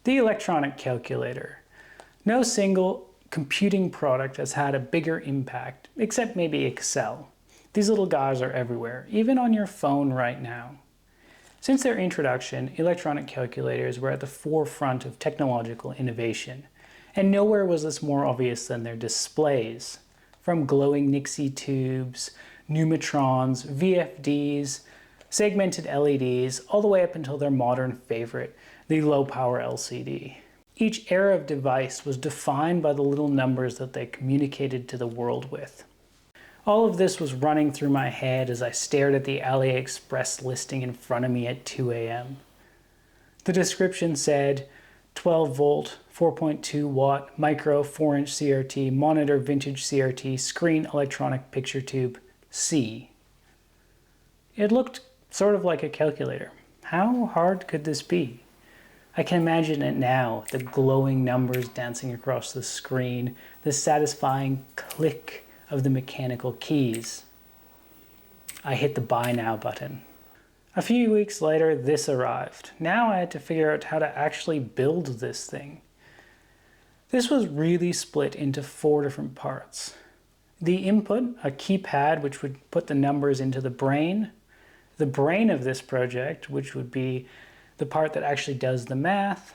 The electronic calculator. No single computing product has had a bigger impact, except maybe Excel. These little guys are everywhere, even on your phone right now. Since their introduction, electronic calculators were at the forefront of technological innovation, and nowhere was this more obvious than their displays. From glowing Nixie tubes, Numatrons, VFDs, segmented LEDs, all the way up until their modern favorite, the low-power LCD. Each era of device was defined by the little numbers that they communicated to the world with. All of this was running through my head as I stared at the AliExpress listing in front of me at 2 a.m. The description said, 12 volt, 4.2 watt, micro 4-inch CRT, monitor vintage CRT, screen electronic picture tube, C. It looked sort of like a calculator. How hard could this be? I can imagine it now, the glowing numbers dancing across the screen, the satisfying click of the mechanical keys. I hit the buy now button. A few weeks later, this arrived. Now I had to figure out how to actually build this thing. This was really split into 4 different parts. The input, a keypad which would put the numbers into the brain of this project, which would be the part that actually does the math,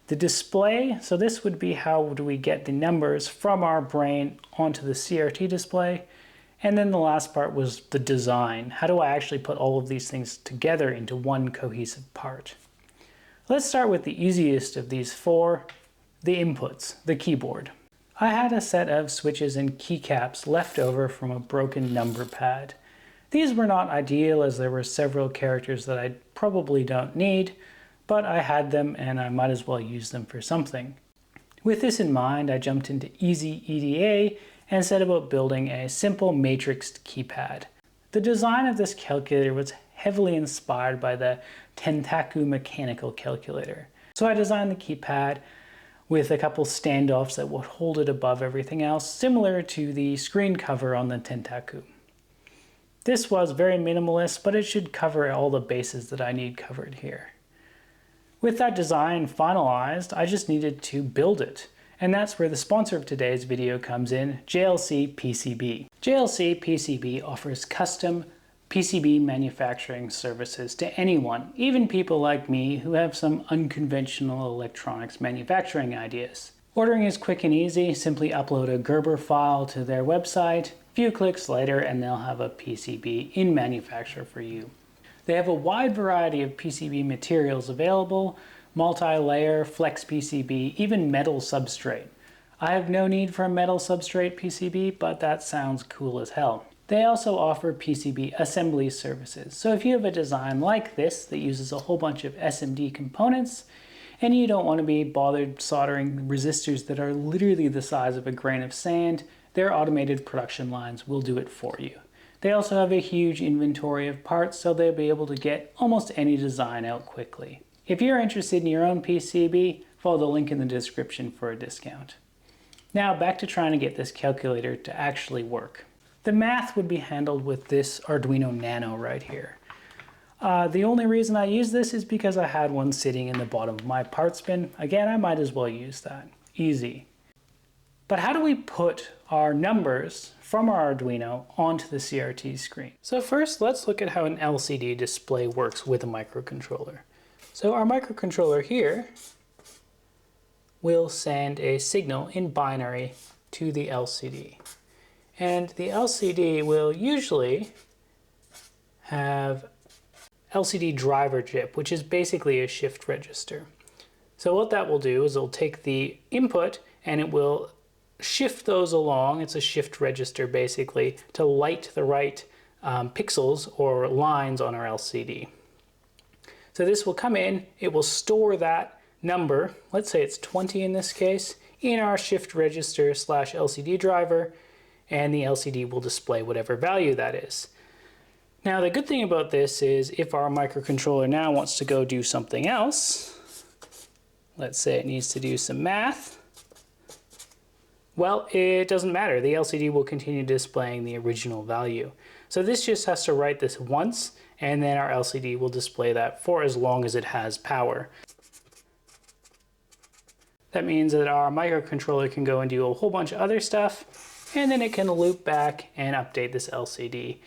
the display, so this would be how do we get the numbers from our brain onto the CRT display, and then the last part was the design. How do I actually put all of these things together into one cohesive part? Let's start with the easiest of these 4, the inputs, the keyboard. I had a set of switches and keycaps left over from a broken number pad. These were not ideal as there were several characters that I probably don't need, but I had them and I might as well use them for something. With this in mind, I jumped into Easy EDA and set about building a simple matrixed keypad. The design of this calculator was heavily inspired by the Tentaku mechanical calculator. So I designed the keypad with a couple standoffs that would hold it above everything else, similar to the screen cover on the Tentaku. This was very minimalist, but it should cover all the bases that I need covered here. With that design finalized, I just needed to build it. And that's where the sponsor of today's video comes in, JLCPCB. JLCPCB offers custom PCB manufacturing services to anyone, even people like me who have some unconventional electronics manufacturing ideas. Ordering is quick and easy. Simply upload a Gerber file to their website. Few clicks later and they'll have a PCB in manufacture for you. They have a wide variety of PCB materials available, multi-layer, flex PCB, even metal substrate. I have no need for a metal substrate PCB, but that sounds cool as hell. They also offer PCB assembly services. So if you have a design like this that uses a whole bunch of SMD components, and you don't want to be bothered soldering resistors that are literally the size of a grain of sand, their automated production lines will do it for you. They also have a huge inventory of parts, so they'll be able to get almost any design out quickly. If you're interested in your own PCB, follow the link in the description for a discount. Now back to trying to get this calculator to actually work. The math would be handled with this Arduino Nano right here. The only reason I use this is because I had one sitting in the bottom of my parts bin. Again, I might as well use that. Easy. But how do we put our numbers from our Arduino onto the CRT screen? So first, let's look at how an LCD display works with a microcontroller. So our microcontroller here will send a signal in binary to the LCD. And the LCD will usually have LCD driver chip, which is basically a shift register. So what that will do is it'll take the input and it will shift those along. It's a shift register basically to light the right pixels or lines on our LCD. So this will come in, it will store that number, let's say it's 20 in this case, in our shift register / LCD driver, and the LCD will display whatever value that is. Now the good thing about this is if our microcontroller now wants to go do something else, let's say it needs to do some math, well, it doesn't matter. The LCD will continue displaying the original value. So this just has to write this once, and then our LCD will display that for as long as it has power. That means that our microcontroller can go and do a whole bunch of other stuff, and then it can loop back and update this LCD.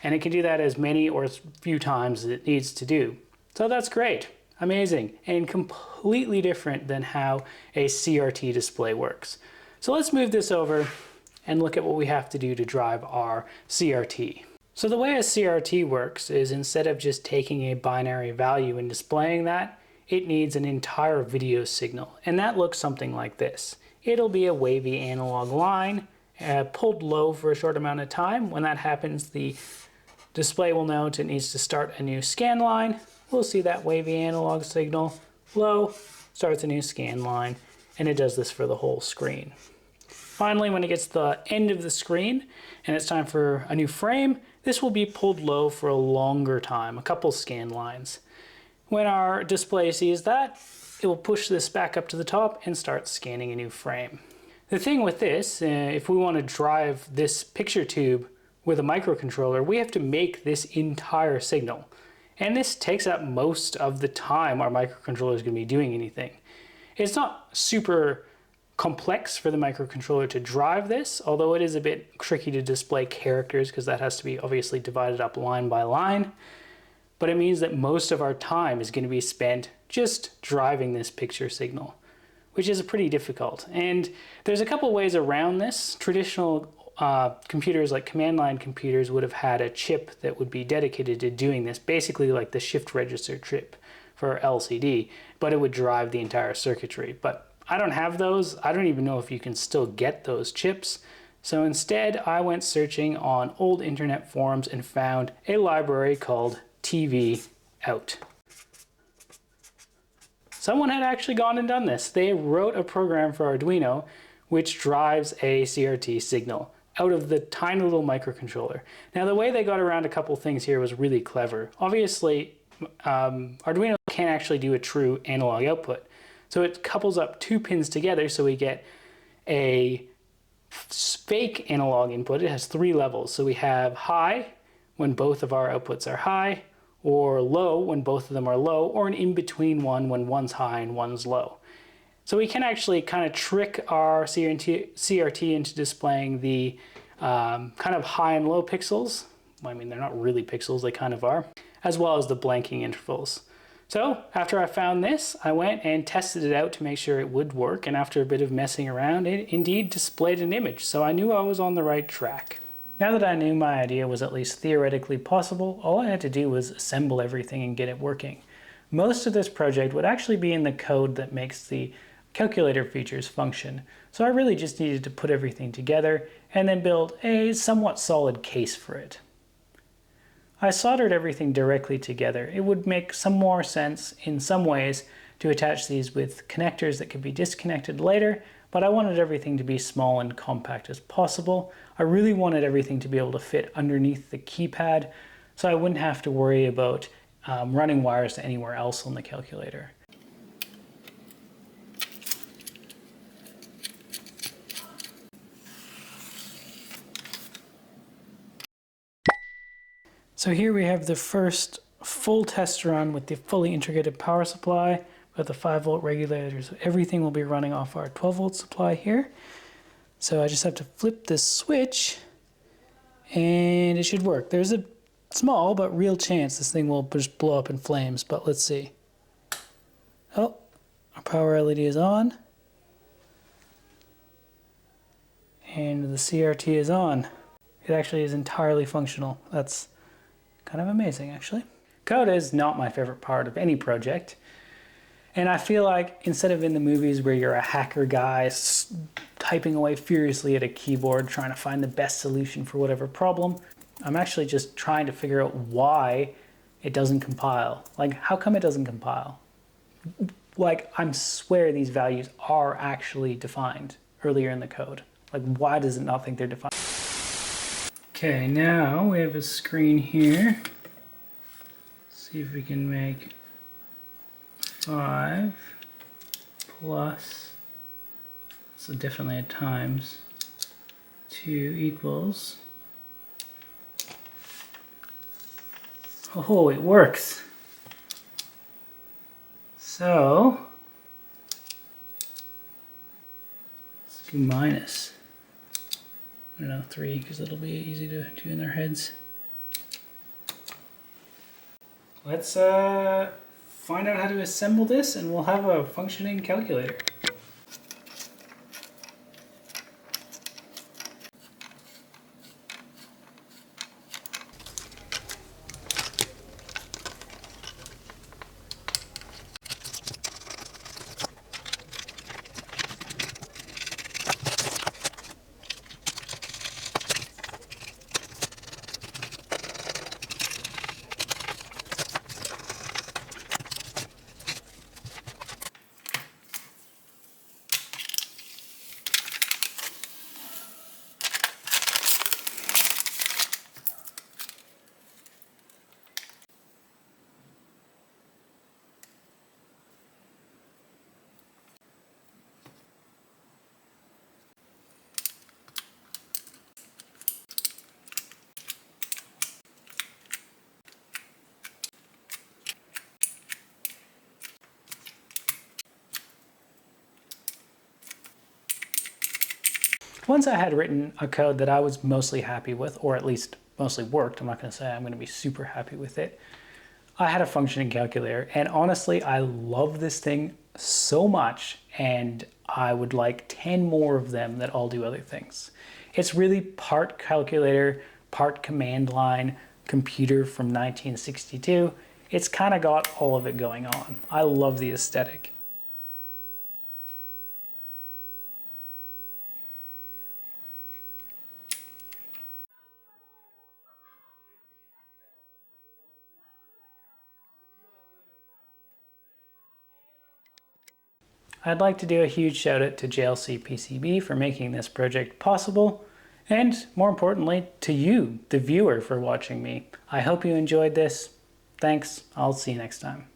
And it can do that as many or as few times as it needs to do. So that's great, amazing, and completely different than how a CRT display works. So let's move this over and look at what we have to do to drive our CRT. So the way a CRT works is instead of just taking a binary value and displaying that, it needs an entire video signal, and that looks something like this. It'll be a wavy analog line pulled low for a short amount of time. When that happens, the display will know it needs to start a new scan line. We'll see that wavy analog signal, low, starts a new scan line, and it does this for the whole screen. Finally, when it gets to the end of the screen and it's time for a new frame, this will be pulled low for a longer time, a couple scan lines. When our display sees that, it will push this back up to the top and start scanning a new frame. The thing with this, if we want to drive this picture tube with a microcontroller, we have to make this entire signal. And this takes up most of the time our microcontroller is going to be doing anything. It's not super complex for the microcontroller to drive this, although it is a bit tricky to display characters because that has to be obviously divided up line by line. But it means that most of our time is going to be spent just driving this picture signal, which is pretty difficult. And there's a couple ways around this. Traditional computers like command line computers would have had a chip that would be dedicated to doing this, basically like the shift register chip for LCD, but it would drive the entire circuitry. But I don't have those. I don't even know if you can still get those chips. So instead, I went searching on old internet forums and found a library called TV Out. Someone had actually gone and done this. They wrote a program for Arduino which drives a CRT signal out of the tiny little microcontroller. Now the way they got around a couple things here was really clever. Obviously, Arduino can't actually do a true analog output. So it couples up two pins together so we get a fake analog input. It has 3 levels. So we have high when both of our outputs are high, or low when both of them are low, or an in-between one when one's high and one's low. So we can actually kind of trick our CRT into displaying the kind of high and low pixels. Well, I mean, they're not really pixels, they kind of are, as well as the blanking intervals. So after I found this, I went and tested it out to make sure it would work, and after a bit of messing around, it indeed displayed an image, so I knew I was on the right track. Now that I knew my idea was at least theoretically possible, all I had to do was assemble everything and get it working. Most of this project would actually be in the code that makes the calculator features function, so I really just needed to put everything together and then build a somewhat solid case for it. I soldered everything directly together. It would make some more sense in some ways to attach these with connectors that could be disconnected later, but I wanted everything to be small and compact as possible. I really wanted everything to be able to fit underneath the keypad, so I wouldn't have to worry about running wires to anywhere else on the calculator. So here we have the first full test run with the fully integrated power supply with the 5-volt regulator. So everything will be running off our 12-volt supply here. So I just have to flip this switch and it should work. There's a small but real chance this thing will just blow up in flames, but let's see. Oh, our power LED is on. And the CRT is on. It actually is entirely functional. That's kind of amazing, actually. Code is not my favorite part of any project. And I feel like instead of in the movies where you're a hacker guy typing away furiously at a keyboard trying to find the best solution for whatever problem, I'm actually just trying to figure out why it doesn't compile. Like, how come it doesn't compile? Like, I swear these values are actually defined earlier in the code. Like, why does it not think they're defined? Okay, now we have a screen here. See if we can make 5 plus, so definitely at times, 2 equals, oh, it works. So 2 minus, I don't know, 3, because it'll be easy to do in their heads. Let's find out how to assemble this, and we'll have a functioning calculator. Once I had written a code that I was mostly happy with, or at least mostly worked, I'm not going to say I'm going to be super happy with it, I had a functioning calculator, and honestly, I love this thing so much, and I would like 10 more of them that all do other things. It's really part calculator, part command line, computer from 1962. It's kind of got all of it going on. I love the aesthetic. I'd like to do a huge shout out to JLCPCB for making this project possible, and more importantly, to you, the viewer, for watching me. I hope you enjoyed this. Thanks. I'll see you next time.